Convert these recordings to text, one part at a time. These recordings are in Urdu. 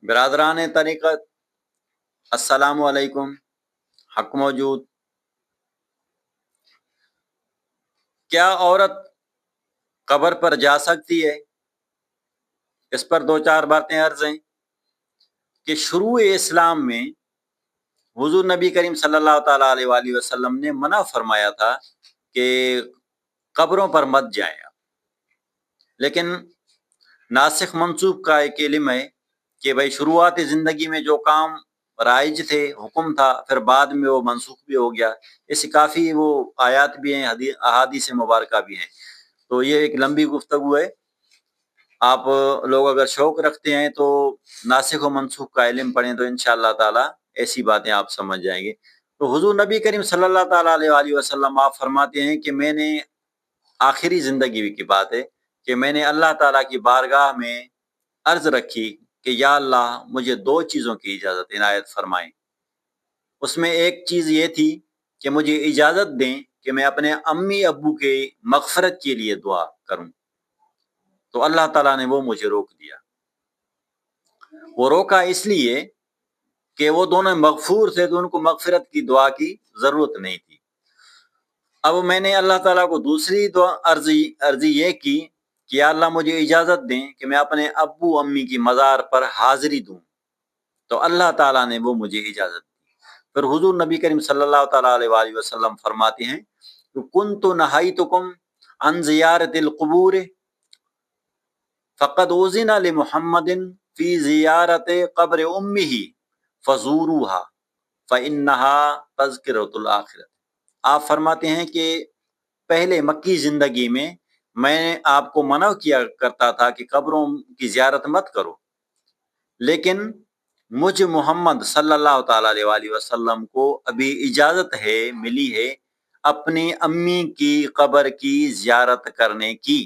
برادران طریقت، السلام علیکم۔ حق موجود۔ کیا عورت قبر پر جا سکتی ہے؟ اس پر دو چار باتیں عرض ہیں کہ شروع اسلام میں حضور نبی کریم صلی اللہ تعالیٰ علیہ وآلہ وسلم نے منع فرمایا تھا کہ قبروں پر مت جائیں آپ، لیکن ناسخ منسوخ کا ایک علم ہے کہ بھائی شروعات زندگی میں جو کام رائج تھے، حکم تھا، پھر بعد میں وہ منسوخ بھی ہو گیا۔ اس سے کافی وہ آیات بھی ہیں، احادیث مبارکہ بھی ہیں۔ تو یہ ایک لمبی گفتگو ہے، آپ لوگ اگر شوق رکھتے ہیں تو ناسخ و منسوخ کا علم پڑھیں تو انشاءاللہ تعالی ایسی باتیں آپ سمجھ جائیں گے۔ تو حضور نبی کریم صلی اللہ تعالیٰ علیہ وآلہ وسلم آپ فرماتے ہیں کہ میں نے آخری زندگی کی بات ہے کہ میں نے اللہ تعالیٰ کی بارگاہ میں عرض رکھی کہ یا اللہ مجھے دو چیزوں کی اجازت عنایت فرمائیں۔ اس میں ایک چیز یہ تھی کہ مجھے اجازت دیں کہ میں اپنے امی ابو کے مغفرت کے لیے دعا کروں، تو اللہ تعالیٰ نے وہ مجھے روک دیا۔ وہ روکا اس لیے کہ وہ دونوں مغفور تھے تو ان کو مغفرت کی دعا کی ضرورت نہیں تھی۔ اب میں نے اللہ تعالیٰ کو دوسری دعا عرضی یہ کی کہ یا اللہ مجھے اجازت دیں کہ میں اپنے ابو امی کی مزار پر حاضری دوں، تو اللہ تعالیٰ نے وہ مجھے اجازت دی۔ پھر حضور نبی کریم صلی اللہ تعالیٰ علیہ وآلہ وسلم فرماتے ہیں کہ کنت نہیتکم عن زیارت القبور فقد اذن لمحمد فی زیارت قبر امہ فزوروها فانها تذکرۃ الآخرۃ۔ آپ فرماتے ہیں کہ پہلے مکی زندگی میں میں آپ کو منع کیا کرتا تھا کہ قبروں کی زیارت مت کرو، لیکن مجھ محمد صلی اللہ تعالیٰ علیہ وآلہ وسلم کو ابھی اجازت ہے، ملی ہے اپنی امی کی قبر کی زیارت کرنے کی۔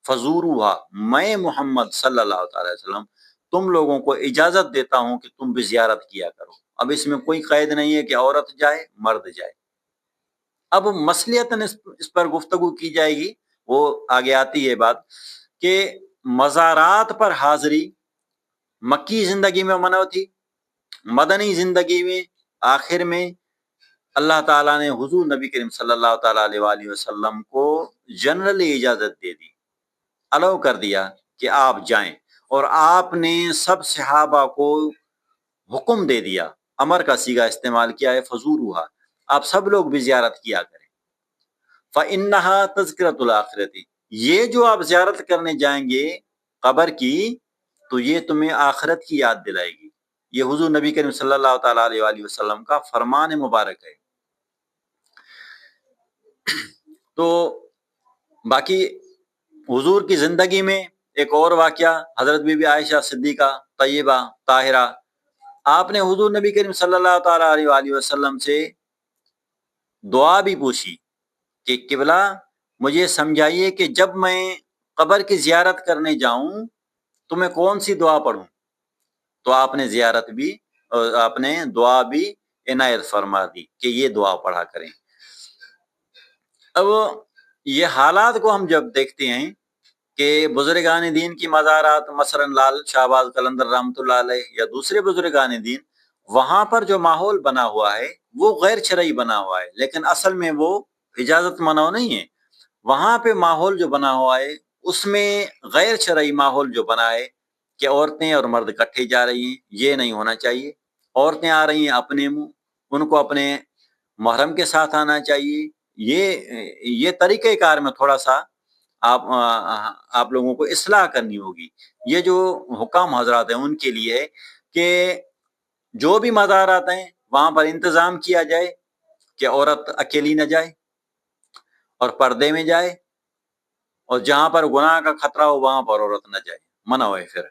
فزوروہا، میں محمد صلی اللہ تعالیٰ علیہ وسلم تم لوگوں کو اجازت دیتا ہوں کہ تم بھی زیارت کیا کرو۔ اب اس میں کوئی قید نہیں ہے کہ عورت جائے مرد جائے۔ اب مصلیتاً اس پر گفتگو کی جائے گی، وہ آگے آتی ہے بات کہ مزارات پر حاضری مکی زندگی میں منع تھی، مدنی زندگی میں آخر میں اللہ تعالیٰ نے حضور نبی کریم صلی اللہ تعالیٰ علیہ وآلہ وسلم کو جنرلی اجازت دے دی، الاؤ کر دیا کہ آپ جائیں، اور آپ نے سب صحابہ کو حکم دے دیا، امر کا صیغہ استعمال کیا ہے، فزوروہا، آپ سب لوگ بھی زیارت کیا کریں۔ فإنہا تذکرۃ الآخرۃ، یہ جو آپ زیارت کرنے جائیں گے قبر کی تو یہ تمہیں آخرت کی یاد دلائے گی۔ یہ حضور نبی کریم صلی اللہ تعالیٰ علیہ وآلہ وسلم کا فرمان مبارک ہے۔ تو باقی حضور کی زندگی میں ایک اور واقعہ، حضرت بی بی عائشہ صدیقہ طیبہ طاہرہ، آپ نے حضور نبی کریم صلی اللہ تعالیٰ علیہ وآلہ وسلم سے دعا بھی پوچھی کہ قبلہ مجھے سمجھائیے کہ جب میں قبر کی زیارت کرنے جاؤں تو میں کون سی دعا پڑھوں، تو آپ نے آپ نے دعا بھی عنایت فرما دی کہ یہ دعا پڑھا کریں۔ اب یہ حالات کو ہم جب دیکھتے ہیں کہ بزرگان دین کی مزارات، مثلا لال شہباز قلندر رحمۃ اللہ علیہ یا دوسرے بزرگان دین، وہاں پر جو ماحول بنا ہوا ہے وہ غیر شرعی بنا ہوا ہے، لیکن اصل میں وہ اجازت منع نہیں ہے۔ وہاں پہ ماحول جو بنا ہوا ہے اس میں غیر شرعی ماحول جو بنا ہے کہ عورتیں اور مرد اکٹھے جا رہی ہیں، یہ نہیں ہونا چاہیے۔ عورتیں آ رہی ہیں اپنے منہ، ان کو اپنے محرم کے ساتھ آنا چاہیے۔ یہ طریقہ کار میں تھوڑا سا آپ لوگوں کو اصلاح کرنی ہوگی۔ یہ جو حکام حضرات ہیں ان کے لیے کہ جو بھی مزارات ہیں وہاں پر انتظام کیا جائے کہ عورت اکیلی نہ جائے اور پردے میں جائے، اور جہاں پر گناہ کا خطرہ ہو وہاں پر عورت نہ جائے، منع ہوئے پھر،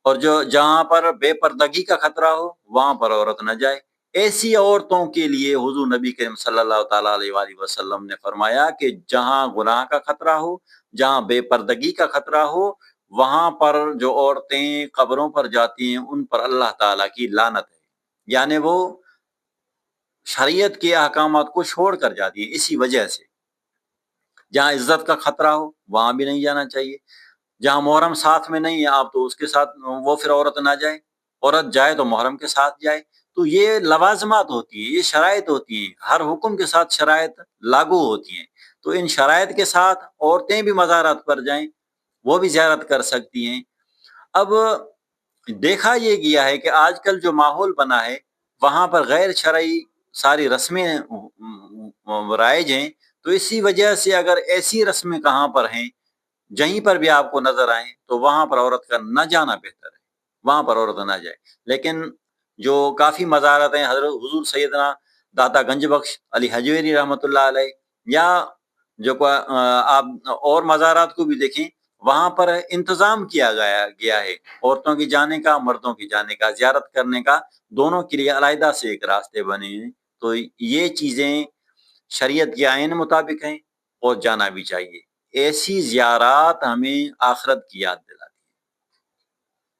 اور جہاں پر بے پردگی کا خطرہ ہو وہاں پر عورت نہ جائے۔ ایسی عورتوں کے لیے حضور نبی کریم صلی اللہ تعالیٰ علیہ وآلہ وسلم نے فرمایا کہ جہاں گناہ کا خطرہ ہو، جہاں بے پردگی کا خطرہ ہو، وہاں پر جو عورتیں قبروں پر جاتی ہیں ان پر اللہ تعالیٰ کی لعنت ہے، یعنی وہ شریعت کے احکامات کو چھوڑ کر جاتی ہیں۔ اسی وجہ سے جہاں عزت کا خطرہ ہو وہاں بھی نہیں جانا چاہیے۔ جہاں محرم ساتھ میں نہیں ہے آپ تو اس کے ساتھ وہ پھر عورت نہ جائے، عورت جائے تو محرم کے ساتھ جائے. تو یہ لوازمات ہوتی ہیں، یہ شرائط ہوتی ہیں، ہر حکم کے ساتھ شرائط لاگو ہوتی ہیں. تو ان شرائط کے ساتھ عورتیں بھی مزارات پر جائیں، وہ بھی زیارت کر سکتی ہیں. اب دیکھا یہ گیا ہے کہ آج کل جو ماحول بنا ہے وہاں پر غیر شرعی ساری رسمیں رائج ہیں. تو اسی وجہ سے اگر ایسی رسمیں کہاں پر ہیں جہیں پر بھی آپ کو نظر آئیں تو وہاں پر عورت کا نہ جانا بہتر ہے، وہاں پر عورت نہ جائے. لیکن جو کافی مزارات ہیں، حضرت حضور سیدنا داتا گنج بخش علی حجویری رحمۃ اللہ علیہ، یا جو آپ اور مزارات کو بھی دیکھیں، وہاں پر انتظام کیا گیا ہے عورتوں کی جانے کا، مردوں کی جانے کا، زیارت کرنے کا، دونوں کے لیے علیحدہ سے ایک راستے بنے ہیں. تو یہ چیزیں شریعت کے آئین مطابق ہیں اور جانا بھی چاہیے. ایسی زیارات ہمیں آخرت کی یاد دلاتی ہیں.